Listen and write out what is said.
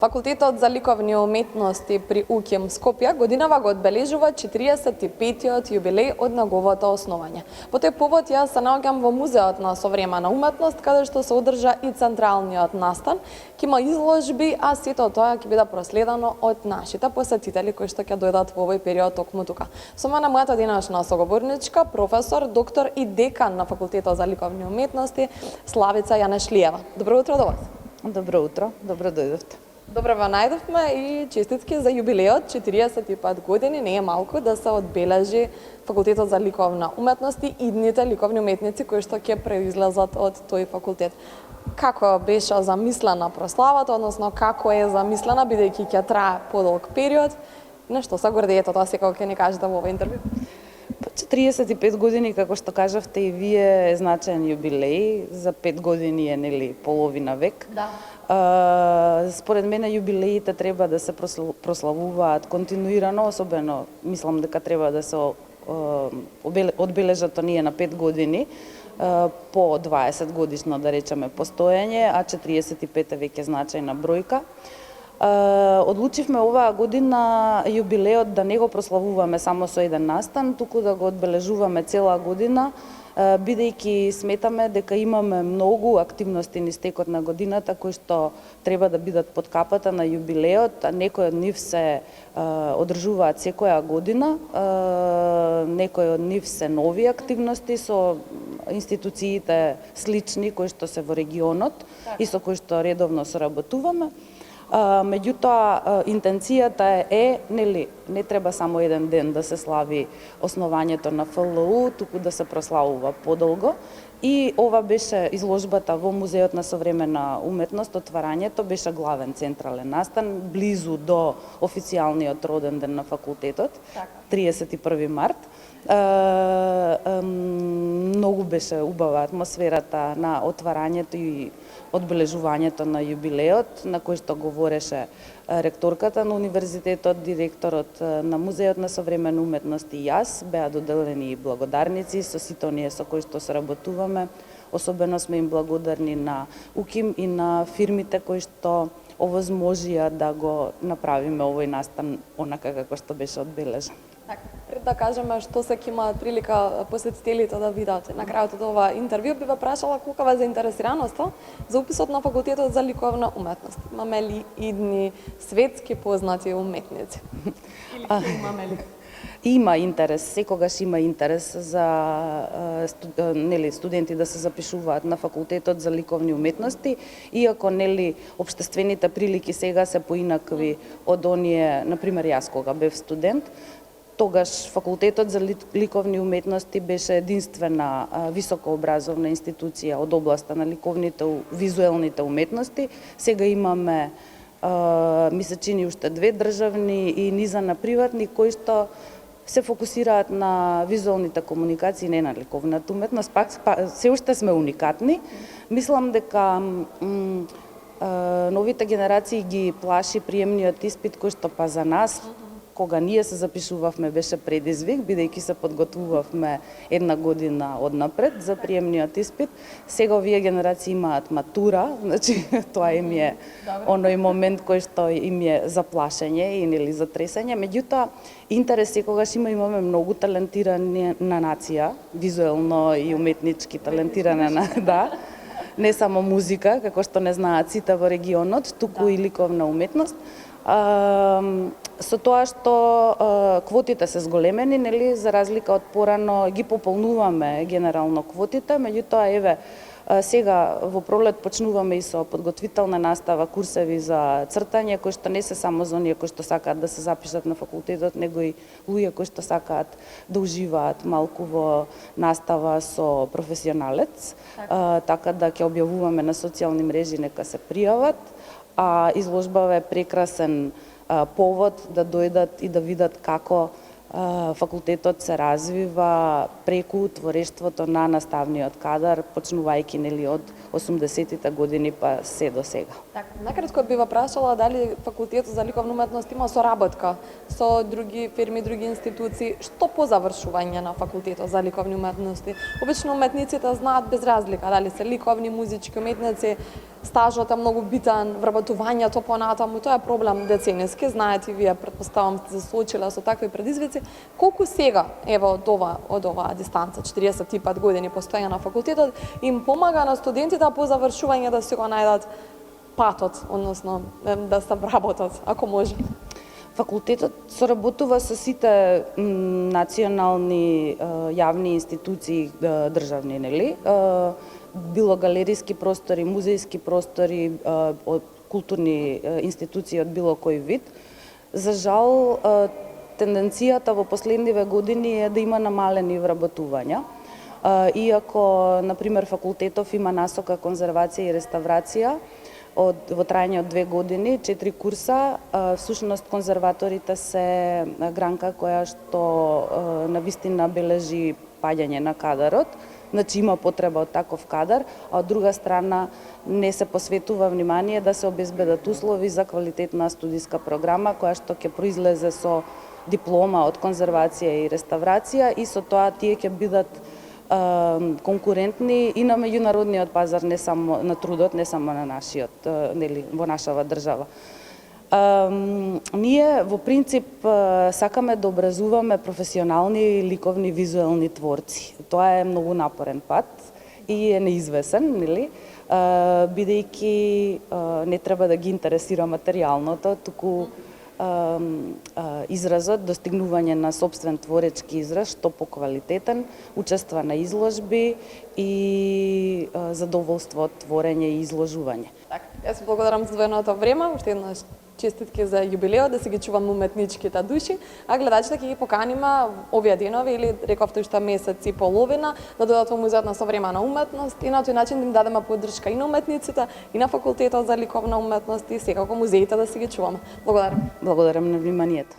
Факултетот за ликовни уметности при УКИМ Скопје годинава го одбележува 45-тиот јубилеј од неговото основање. По тој повод јас се наоѓам во Музеот на современа уметност, каде што се одржа и централниот настан, ќе има изложби, а сето тоа ќе биде проследено од нашите посетители кои што ќе дојдат во овој период токму тука. Со мене мојата денешна соговорничка, професор, доктор и декан на Факултетот за ликовни уметности Славица Јанешлиева. Добро утро до вас. Добро утро, добро дојдовте. Добро ве најдовме и честитки за јубилеот, 45 години, не е малку да се одбележи Факултетот за ликовна уметност и идните ликовни уметници кои што ќе произлезат од тој факултет. Како беше замислена прославата, односно како е замислена, бидејќи ќе трае подолг период, нешто се гордеете, тоа секако ќе ни кажете во овој интервју. 45 години, како што кажавте и вие, е значаен јубилеј, за 5 години е нели половина век. Да. Според мене јубилеите треба да се прославуваат континуирано, особено мислам дека треба да се одбележат оние на 5 години по 20 годишно, да речеме, постоење, а 45 е веќе значајна бројка. Одлучивме оваа година јубилеот да не го прославуваме само со еден настан, туку да го одбележуваме цела година, бидејќи сметаме дека имаме многу активности низ текот на годината кои што треба да бидат под капата на јубилеот, а некои од нив се одржуваат секоја година, некои од нив се нови активности со институциите слични кои што се во регионот и со кои што редовно соработуваме. Меѓутоа, интенцијата е, нели, не треба само еден ден да се слави основањето на ФЛУ, туку да се прославува подолго. И ова беше изложбата во Музеот на современа уметност, отварањето беше главен централен настан, близу до официјалниот роден ден на факултетот, 31 март. Многу беше убава атмосферата на отварањето и одбележувањето на јубилеот, на кој што говореше ректорката на универзитетот, директорот на Музеот на современа уметност и јас. Беа доделени благодарници со сите оние со кои што соработуваме. Особено сме им благодарни на УКИМ и на фирмите кои што овозможија да го направиме овој настан онака како што беше одбележан. Пред да кажеме што се ќе имаат прилика посетителите да видат на крајот од ова интервју, би ве прашала колкава е заинтересираноста за уписот на Факултетот за ликовна уметност. Имаме ли идни светски познати уметници? Или имаме ли? Има интерес, секогаш има интерес за студенти да се запишуваат на Факултетот за ликовни уметности, иако општествените прилики сега се поинакви од оние, например јас кога бев студент. Тогаш Факултетот за ликовни уметности беше единствена високообразовна институција од областа на ликовните визуелните уметности. Сега имаме, ми се чини, уште 2 државни и низа на приватни кои што се фокусираат на визуелните комуникации, не на ликовната уметност. Се уште сме уникатни. Мислам дека новите генерации ги плаши приемниот испит кој што за нас, кога ние се запишувавме, беше предизвик, бидејќи се подготвувавме една година однапред за приемниот испит. Сега овие генерации имаат матура, значи тоа им е оној момент кој што им е за плашење или за тресење. Меѓутоа, интерес секогаш имаме многу талентирана нација, визуелно и уметнички талентирана, да. Не само музика, како што не знаат сите во регионот, туку и ликовна уметност. Со тоа што квотите се зголемени, за разлика од порано ги пополнуваме генерално квотите, меѓутоа еве сега во пролет почнуваме и со подготвителна настава, курсеви за цртање, кои што не се само за оние кои што сакаат да се запишат на факултетот, него и луѓе кои што сакаат да уживаат малку во настава со професионалец, така да ќе објавуваме на социјални мрежи, нека се пријават, а изложбава е прекрасен повод да дојдат и да видат како Факултетот се развива преку творештвото на наставниот кадар, почнувајќи нели од 80-тите години па се до сега. Така, накратко би ве прашала дали факултетот за ликовна уметност има соработка со други фирми, други институции, што по завршување на факултетот за ликовни уметности. Обично уметниците знаат без разлика дали се ликовни, музички уметници, стажот е многу битен, вработувањето понатаму, тоа е проблем децениски, знаете и вие, претпоставам, сте се соочила со такви предизвици. Колку сега, ево од оваа дистанца, 45 години постоење на факултетот, им помага на студентите по завршување да си го најдат патот, односно да се вработат, ако може? Факултетот соработува со сите национални јавни институции државни, нели? Било галериски простори, музејски простори, културни институции од било кој вид. За жал, тенденцијата во последниве години е да има намалени вработувања. Иако, например, факултетов има насока конзервација и реставрација, во трајање од 2 години, 4 курса, всушност конзерваторите се гранка која што навистина бележи паѓање на кадарот, значи има потреба од таков кадар, а од друга страна не се посветува внимание да се обезбедат услови за квалитетна студиска програма која што ќе произлезе со диплома од конзервација и реставрација и со тоа тие ќе бидат конкурентни и на меѓународниот пазар, не само на трудот, не само на нашиот, нели, во нашава држава. Ние во принцип сакаме да образуваме професионални ликовни визуелни творци. Тоа е многу напорен пат и е неизвесен, нели? Бидејќи не треба да ги интересира материјалното, туку изразот, достигнување на собствен творечки израз, што поквалитетен, учества на изложби и задоволство од творење и изложување. Така, јас благодарам за одвоеното време, уште еднаш честитки за јубилеот, да се ги чувам уметничките души, а гледачите ќе ги поканиме овие денови или рековте уште месец и половина да додат во Музеот на современа уметност и на тој начин да им дадеме поддршка и на уметниците, и на Факултетот за ликовна уметност и секако музеите да се ги чуваме. Благодарам. Благодарам на вниманието.